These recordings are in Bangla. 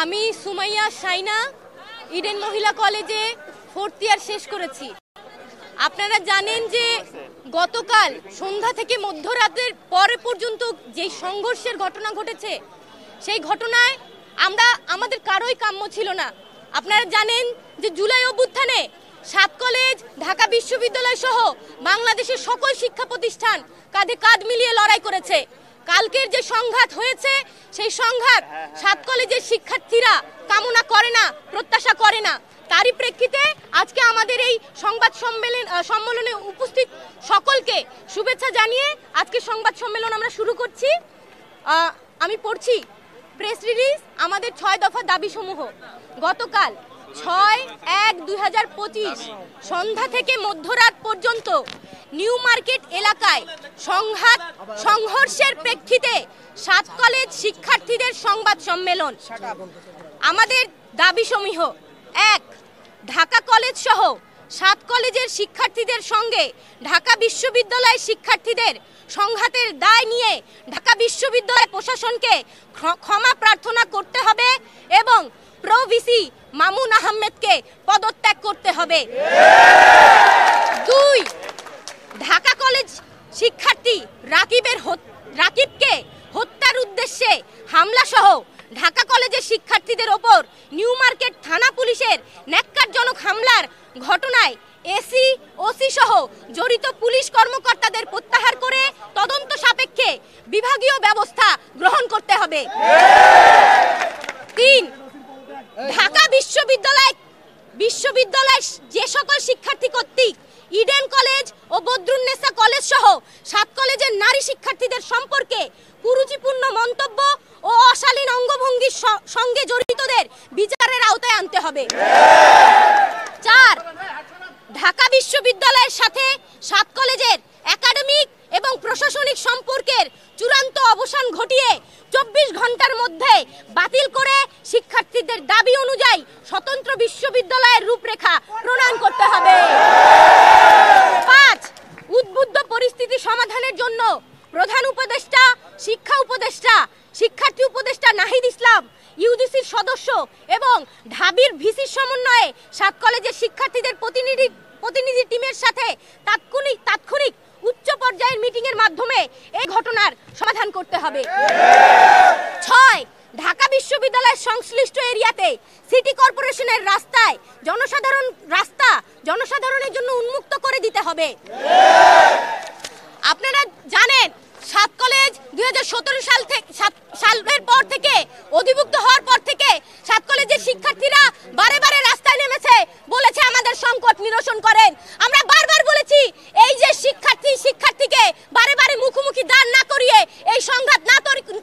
আমি সুমাইয়া শাইনা ইডেন মহিলা কলেজে 4th ইয়ার শেষ করেছি। আপনারা জানেন যে গতকাল সন্ধ্যা থেকে মধ্যরাতের পরে পর্যন্ত যে সংঘর্ষের ঘটনা ঘটেছে, সেই ঘটনায় আমাদের কারোই কাম্য ছিল না। আপনারা জানেন যে জুলাই অভ্যুত্থানে 7 কলেজ, ঢাকা বিশ্ববিদ্যালয় সহ বাংলাদেশের সকল শিক্ষা প্রতিষ্ঠান কাঁধে কাঁধ মিলিয়ে লড়াই করেছে। কালকের যে সংঘাত হয়েছে, সেই সংঘাত 7 কলেজের শিক্ষার্থীরা কামনা করে না, প্রত্যাশা করে না। তারই প্রেক্ষিতে আজকে আমাদের এই সংবাদ সম্মেলনে উপস্থিত সকলকে শুভেচ্ছা জানিয়ে আজকে সংবাদ সম্মেলন আমরা শুরু করছি। আমি পড়ছি প্রেস রিলিজ। আমাদের 6 দফা দাবিসমূহ গতকাল 6/1/2025 সন্ধ্যা থেকে মধ্যরাত পর্যন্ত নিউ মার্কেট এলাকায় সংঘর্ষের প্রেক্ষিতে 7 কলেজ শিক্ষার্থীদের সংবাদ সম্মেলন। আমাদের দাবিসমূহ: 1. ঢাকা কলেজ সহ 7 কলেজের শিক্ষার্থীদের সঙ্গে ঢাকা বিশ্ববিদ্যালয়ের শিক্ষার্থীদের সংঘাতের দায় নিয়ে ঢাকা বিশ্ববিদ্যালয় প্রশাসনকে ক্ষমা প্রার্থনা করতে হবে এবং প্রো ভিসি মামুন আহমেদকে পদত্যাগ করতে হবে। 2. ঢাকা কলেজ শিক্ষার্থী রাকিবকে হত্যার উদ্দেশ্যে হামলা সহ ঢাকা কলেজের শিক্ষার্থীদের ওপর নিউ মার্কেট থানা পুলিশের ন্যাক্কারজনক হামলার ঘটনায় এসি, ওসি সহ জড়িত পুলিশ কর্মকর্তাদের প্রত্যাহার করে তদন্ত সাপেক্ষে বিভাগীয় ব্যবস্থা গ্রহণ করতে হবে। 3. ঢাকা বিশ্ববিদ্যালয় যে সকল শিক্ষার্থী কর্তৃক ইডেন কলেজ ও বদরুন্নেসা কলেজ সহ 7 কলেজের নারী শিক্ষার্থীদের সম্পর্কে কুরুচিপূর্ণ মন্তব্য ও অশালীন অঙ্গভঙ্গির সঙ্গে জড়িতদের বিচারের আওতায় আনতে হবে। 4. ঢাকা বিশ্ববিদ্যালয়ের সাথে 7 কলেজের একাডেমিক এবং প্রশাসনিক সম্পর্কের চূড়ান্ত অবসান ঘটিয়ে 24 ঘন্টার মধ্যে বাতিল করে শিক্ষার্থীদের দাবি অনুযায়ী স্বতন্ত্র বিশ্ববিদ্যালয়ের রূপরেখা প্রণয়ন করতে হবে। 5. উদ্বুদ্ধ পরিস্থিতি সমাধানের জন্য প্রধান উপদেষ্টা, শিক্ষা উপদেষ্টা, শিক্ষার্থী উপদেষ্টা নাহিদ ইসলাম, ইউজিসির সদস্য এবং ঢাবির ভিসির সমন্বয়ে 7 কলেজের শিক্ষার্থীদের প্রতিনিধি টিমের সাথে তাৎক্ষণিক উচ্চ পর্যায়ের মিটিংয়ের মাধ্যমে এই ঘটনার সমাধান করতে হবে। 6. ঢাকা বিশ্ববিদ্যালয়ের সংশ্লিষ্ট এরিয়াতে সিটি কর্পোরেশনের জনসাধারণের জন্য উন্মুক্ত করে দিতে হবে। আপনারা জানেন 7 কলেজ 2017 সালের পর থেকে অধিভুক্ত হওয়ার পর থেকে 7 কলেজের শিক্ষার্থীরা বারে বারে রাস্তায় নেমেছে, বলেছে আমাদের সংকট নিরসন করেন। আমরা বারবার বলেছি এই যে শিক্ষার্থীকে বারে বারে মুখোমুখি দাঁড় না করিয়ে এই সংঘাত না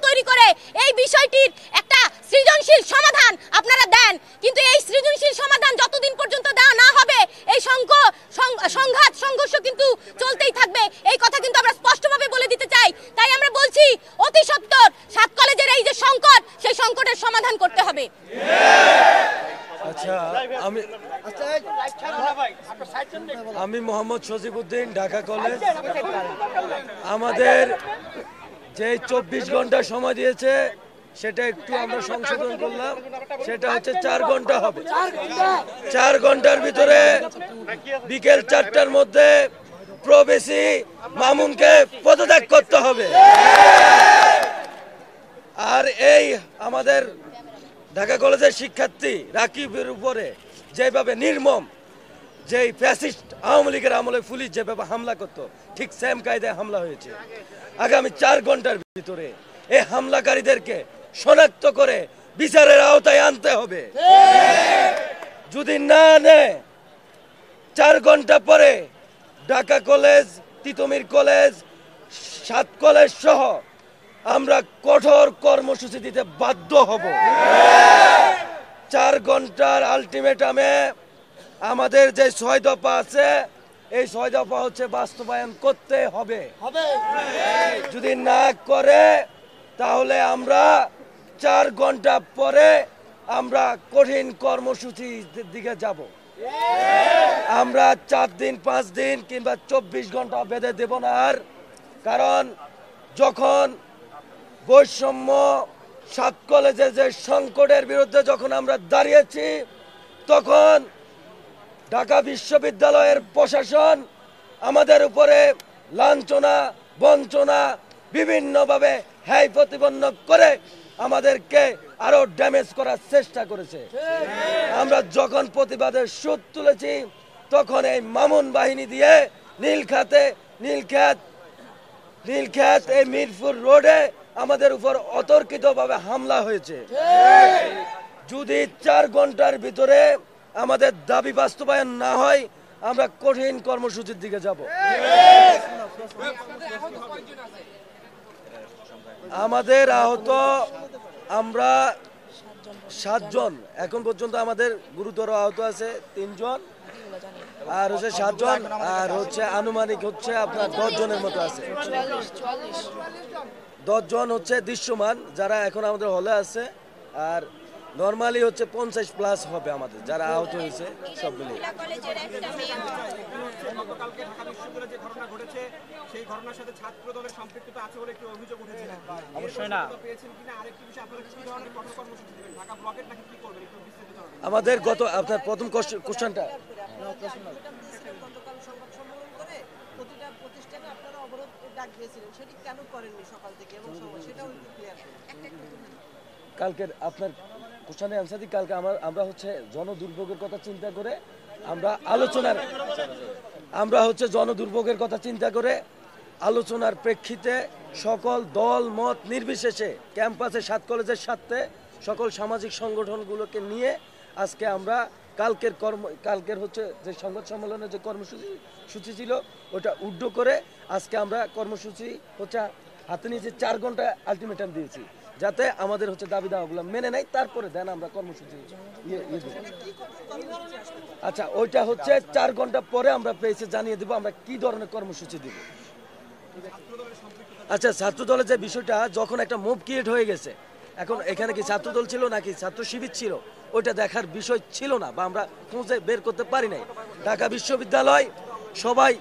তৈরি করে এই বিষয়টির একটা সৃজনশীল সমাধান আপনারা দেন, কিন্তু এই সৃজনশীল সমাধান যতদিন পর্যন্ত দেওয়া না হবে এই সংঘর্ষ কিন্তু চলতেই থাকবে। এই কথা কিন্তু আমরা স্পষ্টভাবে বলে দিতে চাই। তাই আমরা বলছি অতি সত্বর 7 কলেজের এই যে সংকট, সেই সংকটের সমাধান করতে হবে। আচ্ছা, আমি মোহাম্মদ সজিবউদ্দিন, ঢাকা কলেজ। আমাদের যে 24 ঘন্টা সময় দিয়েছে সেটা একটু আমরা সংশোধন করলাম, সেটা হচ্ছে 4 ঘন্টা হবে। 4 ঘন্টার ভিতরে বিকেল 4টার মধ্যে প্রবেশী মামুনকে পদত্যাগ করতে হবে। আর এই আমাদের ঢাকা কলেজের শিক্ষার্থী রাকিবের উপরে যেভাবে নির্মম, যেই ফ্যাসিস্ট আওয়ামী লীগের আমলে পুলিশ যেভাবে হামলা করতো, ঠিক সেম কায়দায় হামলা হয়েছে। আগামী 4 ঘন্টার ভিতরে এই হামলাকারীদেরকে শনাক্ত করে বিচারের আওতায় আনতে হবে। যদি না নেয়, 4 ঘন্টা পরে Dhaka college, Titumir college, 7 college সহ আমরা কঠোর কর্মসূচি দিতে বাধ্য হব। 4 ঘন্টার আলটিমেটামে আমাদের যে 6 দফা আছে, এই 6 দফা হচ্ছে বাস্তবায়ন করতে হবে। যদি না করে তাহলে আমরা 4 ঘন্টা পরে আমরা কঠিন কর্মসূচির দিকে যাব। আমরা 4 দিন, 5 দিন কিংবা 24 ঘন্টা বেঁধে দেব না। আর কারণ যখন বৈষম্য সাত কলেজে যে সংকটের বিরুদ্ধে যখন আমরা দাঁড়িয়েছি, তখন ঢাকা বিশ্ববিদ্যালয়ের প্রশাসন আমাদের উপরে লাঞ্ছনা, বঞ্চনা, বিভিন্নভাবে হ্যায় প্রতিপন্ন করে আমাদেরকে আরো ড্যামেজ করার চেষ্টা করেছে। আমরা যখন প্রতিবাদের সুর তুলেছি, তখন এই মামুন বাহিনী দিয়ে নীলক্ষেত এই মিরপুর রোডে আমাদের উপর অতর্কিতভাবে হামলা হয়েছে। যদি 4 ঘন্টার ভিতরে আমাদের দাবি বাস্তবায়ন না হয়, আমরা কঠিন কর্মসূচির দিকে যাব। আমাদের আহত আমরা 7 জন, এখন পর্যন্ত আমাদের গুরুতর আহত আছে 3 জন, আর হচ্ছে 7 জন, আর হচ্ছে আনুমানিক হচ্ছে আপনার 10 জনের মতো আছে। 10 জন হচ্ছে দৃশ্যমান যারা এখন আমাদের হলে আছে, আর নরমালি হচ্ছে 50+ হবে আমাদের যারা আহত হয়েছে সবগুলি। আমাদের গত আপনার প্রথম কোশ্চেনটা কালকের আপনার কোশ্চেনের অ্যান্সার দিই। কালকে আমরা হচ্ছে জনদুর্ভোগের কথা চিন্তা করে আমরা হচ্ছে জনদুর্ভোগের কথা চিন্তা করে আলোচনার প্রেক্ষিতে সকল দল মত নির্বিশেষে ক্যাম্পাসে 7 কলেজের সাথে সকল সামাজিক সংগঠনগুলোকে নিয়ে আজকে আমরা কালকের হচ্ছে যে সংবাদ সম্মেলনের যে কর্মসূচি ছিল ওটা উড্ড করে আজকে আমরা কর্মসূচি হচ্ছে হাতে নিয়ে যে 4 ঘন্টা আলটিমেটাম দিয়েছি, যাতে আমাদের হচ্ছে দাবি দাওয়াগুলো মেনে নেয়, তারপরে দেন আমরা কর্মসূচি আচ্ছা ওইটা হচ্ছে 4 ঘন্টা পরে আমরা পেয়েছি জানিয়ে দেবো আমরা কি ধরনের কর্মসূচি দিব। আচ্ছা, ছাত্রদলের যে বিষয়টা যখন একটা মুভ ক্রিয়েট হয়ে গেছে, এখন এখানে কি ছাত্রদল ছিল নাকি ছাত্র শিবির ছিল ওইটা দেখার বিষয় ছিল না, বা আমরা খুঁজে বের করতে পারি নাই। ঢাকা বিশ্ববিদ্যালয় সবাই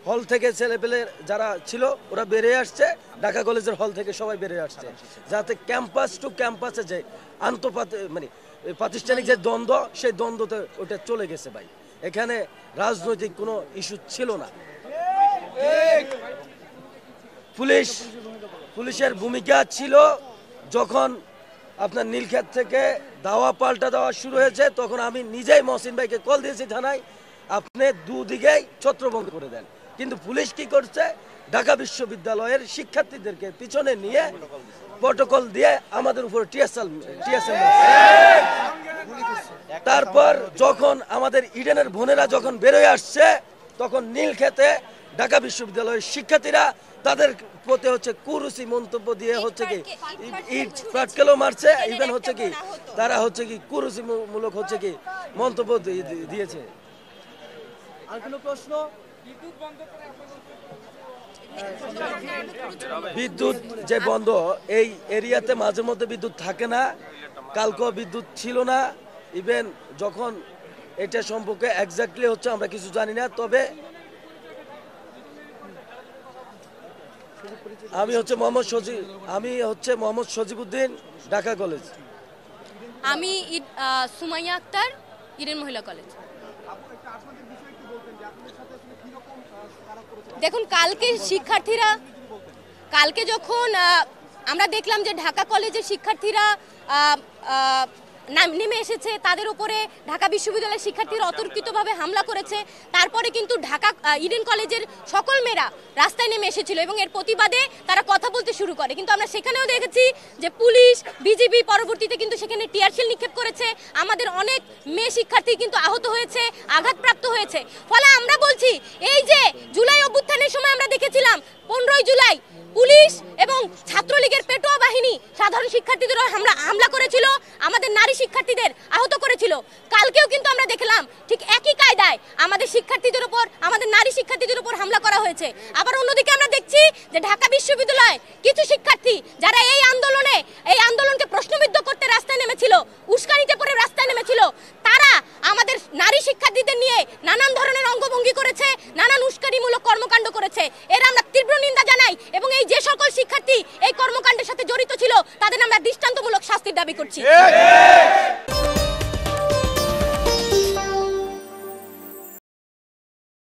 হল থেকে ছেলেপেলে যারা ছিল ওরা বেরিয়ে আসছে, ঢাকা কলেজের হল থেকে সবাই বেরিয়ে আসছে, যাতে ক্যাম্পাস টু ক্যাম্পাসে যে প্রাতিষ্ঠানিক যে দ্বন্দ্ব, সেই দ্বন্দ্বতে ওটা চলে গেছে ভাই। এখানে রাজনৈতিক কোনো ইস্যু ছিল না। পুলিশের ভূমিকা ছিল যখন আপনার নীলক্ষেত থেকে দাওয়া পাল্টা দেওয়া শুরু হয়েছে, তখন আমি নিজেই মহসিন ভাইকে কল দিয়েছি থানায়, আপনি দুদিকেই ছত্রভঙ্গ করে দেন। কিন্তু পুলিশ কি করছে, ঢাকা বিশ্ববিদ্যালয়ের শিক্ষার্থীদেরকে পিছনে নিয়ে প্রটোকল দিয়ে আমাদের উপর টিএসএল তারপর যখন আমাদের ইডেনের বোনেরা যখন বেরোয় আসছে, তখন নীলক্ষেতে ঢাকা বিশ্ববিদ্যালয়ের শিক্ষার্থীরা তাদের প্রতি হচ্ছে কুরুচি মন্তব্য দিয়ে হচ্ছে কি ইট পাটকেলও মারছে, ইভেন হচ্ছে কি তারা হচ্ছে কি কুরুচি মূলক হচ্ছে কি মন্তব্য দিয়েছে। আর কোনো প্রশ্ন? বিদ্যুৎ যে বন্ধ, এই এরিয়াতে মাঝে মধ্যে বিদ্যুৎ থাকে না, কালকেও বিদ্যুৎ ছিল না। ইভেন যখন এটা সম্পর্কে এক্স্যাক্টলি হচ্ছে আমরা কিছু জানি না, তবে আমি হচ্ছে মোহাম্মদ সজিবউদ্দিন, ঢাকা কলেজ। আমি সুমাইয়া আক্তার, ইডেন মহিলা কলেজ। দেখুন, কালকে যখন আমরা দেখলাম যে ঢাকা কলেজের শিক্ষার্থীরা নেমে এসেছে, তাদের উপরে ঢাকা বিশ্ববিদ্যালয়ের শিক্ষার্থীরা অতর্কিতভাবে হামলা করেছে, তারপরে কিন্তু ইডেন কলেজের সকল মেয়েরা রাস্তায় নেমে এসেছিল এবং এর প্রতিবাদে তারা কথা বলতে শুরু করে। কিন্তু আমরা সেখানেও দেখেছি যে পুলিশ, বিজিবি পরবর্তীতে কিন্তু সেখানে টিয়ারশেল নিক্ষেপ করেছে, আমাদের অনেক মেয়ে শিক্ষার্থী কিন্তু আহত হয়েছে, আঘাতপ্রাপ্ত হয়েছে। ফলে আমরা বলছি, এই যে জুলাই অভ্যুত্থানের সময় আমরা দেখেছিলাম 15ই জুলাই পুলিশ এবং ছাত্রলীগের পেটোয়া বাহিনী সাধারণ শিক্ষার্থীদের হামলা করেছিল, আমাদের নারী শিক্ষার্থীদের আহত করেছিল। কালকেও কিন্তু আমরা দেখলাম ঠিক একই কায়দায় আমাদের নারী শিক্ষার্থীদের উপর হামলা করা হয়েছে। আবার অন্যদিকে আমরা দেখছি যে ঢাকা বিশ্ববিদ্যালয়ে কিছু শিক্ষার্থী যারা এই আন্দোলনকে প্রশ্নবিদ্ধ করতে রাস্তায় নেমেছিল, উস্কানিতে পড়ে রাস্তায় নেমেছিল, তারা আমাদের নারী শিক্ষার্থীদের নিয়ে নানান ধরনের অঙ্গভঙ্গি করেছে, নানান উস্কানিমূলক কর্মকাণ্ড করেছে। এর আমরা তীব্র নিন্দা জানাই এবং এই যে সকল শিক্ষার্থী এই কর্মকাণ্ডের সাথে জড়িত ছিল তাদের আমরা দৃষ্টান্তমূলক শাস্তির দাবি করছি।